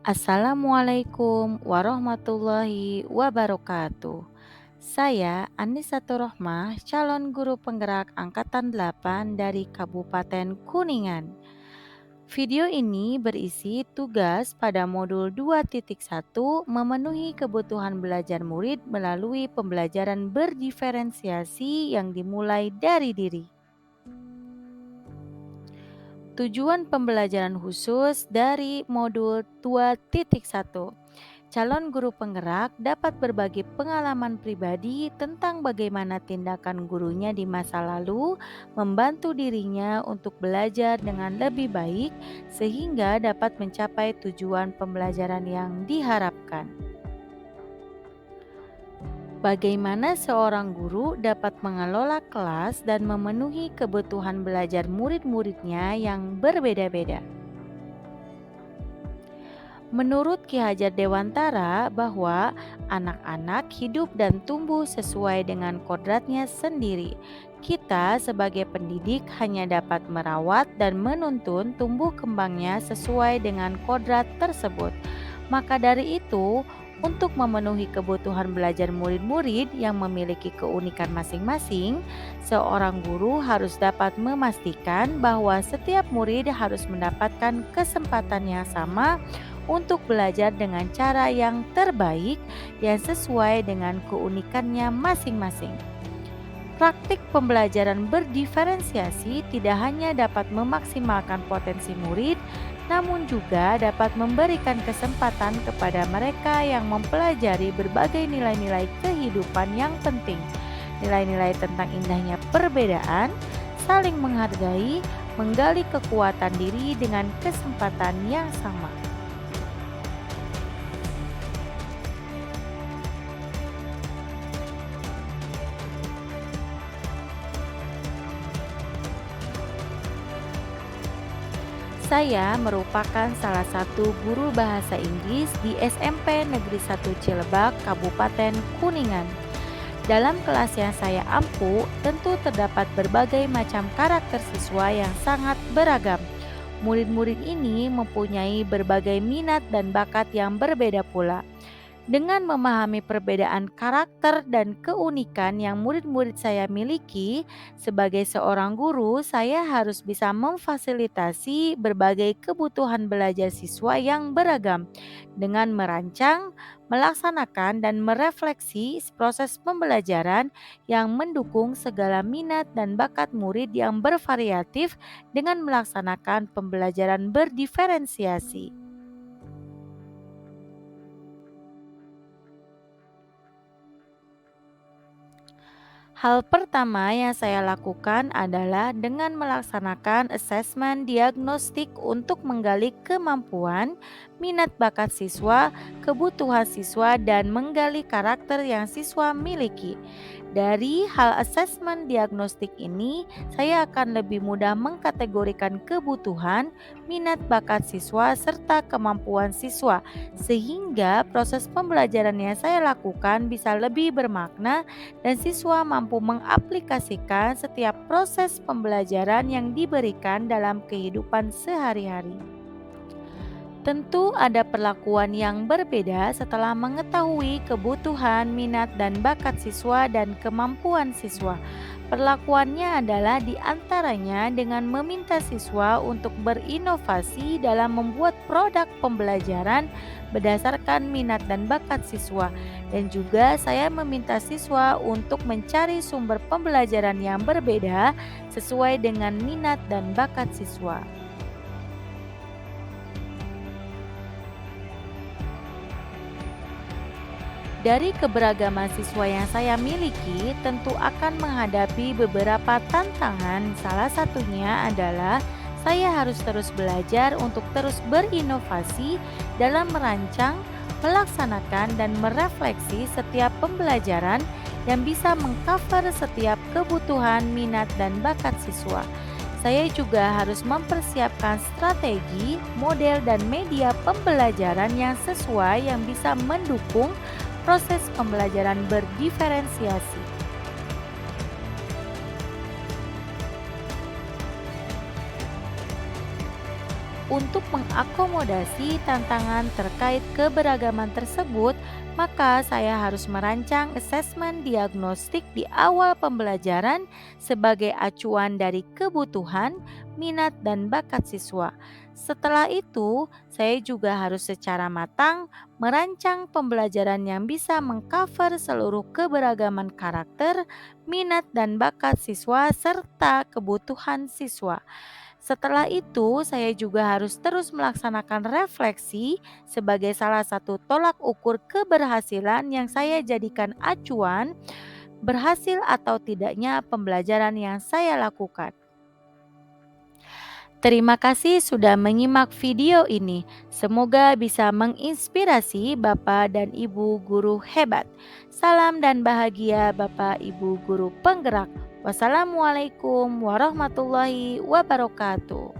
Assalamualaikum warahmatullahi wabarakatuh. Saya Anisatur Rohmah, calon guru penggerak angkatan 8 dari Kabupaten Kuningan. Video ini berisi tugas pada modul 2.1 memenuhi kebutuhan belajar murid melalui pembelajaran berdiferensiasi yang dimulai dari diri. Tujuan pembelajaran khusus dari modul 2.1. Calon guru penggerak dapat berbagi pengalaman pribadi tentang bagaimana tindakan gurunya di masa lalu membantu dirinya untuk belajar dengan lebih baik sehingga dapat mencapai tujuan pembelajaran yang diharapkan. Bagaimana seorang guru dapat mengelola kelas dan memenuhi kebutuhan belajar murid-muridnya yang berbeda-beda. Menurut Ki Hajar Dewantara bahwa anak-anak hidup dan tumbuh sesuai dengan kodratnya sendiri. Kita sebagai pendidik hanya dapat merawat dan menuntun tumbuh kembangnya sesuai dengan kodrat tersebut. Maka dari itu, untuk memenuhi kebutuhan belajar murid-murid yang memiliki keunikan masing-masing, seorang guru harus dapat memastikan bahwa setiap murid harus mendapatkan kesempatan yang sama untuk belajar dengan cara yang terbaik yang sesuai dengan keunikannya masing-masing. Praktik pembelajaran berdiferensiasi tidak hanya dapat memaksimalkan potensi murid, namun juga dapat memberikan kesempatan kepada mereka yang mempelajari berbagai nilai-nilai kehidupan yang penting. Nilai-nilai tentang indahnya perbedaan, saling menghargai, menggali kekuatan diri dengan kesempatan yang sama. Saya merupakan salah satu guru bahasa Inggris di SMP Negeri 1 Cilebak, Kabupaten Kuningan. Dalam kelas yang saya ampu, tentu terdapat berbagai macam karakter siswa yang sangat beragam. Murid-murid ini mempunyai berbagai minat dan bakat yang berbeda pula. Dengan memahami perbedaan karakter dan keunikan yang murid-murid saya miliki, sebagai seorang guru, saya harus bisa memfasilitasi berbagai kebutuhan belajar siswa yang beragam dengan merancang, melaksanakan, dan merefleksi proses pembelajaran yang mendukung segala minat dan bakat murid yang bervariatif dengan melaksanakan pembelajaran berdiferensiasi. Hal pertama yang saya lakukan adalah dengan melaksanakan asesmen diagnostik untuk menggali kemampuan, minat bakat siswa, kebutuhan siswa, dan menggali karakter yang siswa miliki. Dari hal asesmen diagnostik ini, saya akan lebih mudah mengkategorikan kebutuhan, minat bakat siswa, serta kemampuan siswa, sehingga proses pembelajaran yang saya lakukan bisa lebih bermakna dan siswa mampu mengaplikasikan setiap proses pembelajaran yang diberikan dalam kehidupan sehari-hari. Tentu ada perlakuan yang berbeda setelah mengetahui kebutuhan, minat, dan bakat siswa dan kemampuan siswa. Perlakuannya adalah diantaranya dengan meminta siswa untuk berinovasi dalam membuat produk pembelajaran berdasarkan minat dan bakat siswa. Dan juga saya meminta siswa untuk mencari sumber pembelajaran yang berbeda sesuai dengan minat dan bakat siswa. Dari keberagaman siswa yang saya miliki, tentu akan menghadapi beberapa tantangan. Salah satunya adalah saya harus terus belajar untuk terus berinovasi dalam merancang, melaksanakan, dan merefleksi setiap pembelajaran yang bisa mengcover setiap kebutuhan, minat, dan bakat siswa. Saya juga harus mempersiapkan strategi, model, dan media pembelajaran yang sesuai yang bisa mendukung proses pembelajaran berdiferensiasi. Untuk mengakomodasi tantangan terkait keberagaman tersebut, maka saya harus merancang asesmen diagnostik di awal pembelajaran sebagai acuan dari kebutuhan, minat, dan bakat siswa. Setelah itu, saya juga harus secara matang merancang pembelajaran yang bisa mengcover seluruh keberagaman karakter, minat, dan bakat siswa serta kebutuhan siswa. Setelah itu, saya juga harus terus melaksanakan refleksi sebagai salah satu tolak ukur keberhasilan yang saya jadikan acuan berhasil atau tidaknya pembelajaran yang saya lakukan. Terima kasih sudah menyimak video ini. Semoga bisa menginspirasi Bapak dan Ibu guru hebat. Salam dan bahagia Bapak Ibu guru penggerak. Wassalamualaikum warahmatullahi wabarakatuh.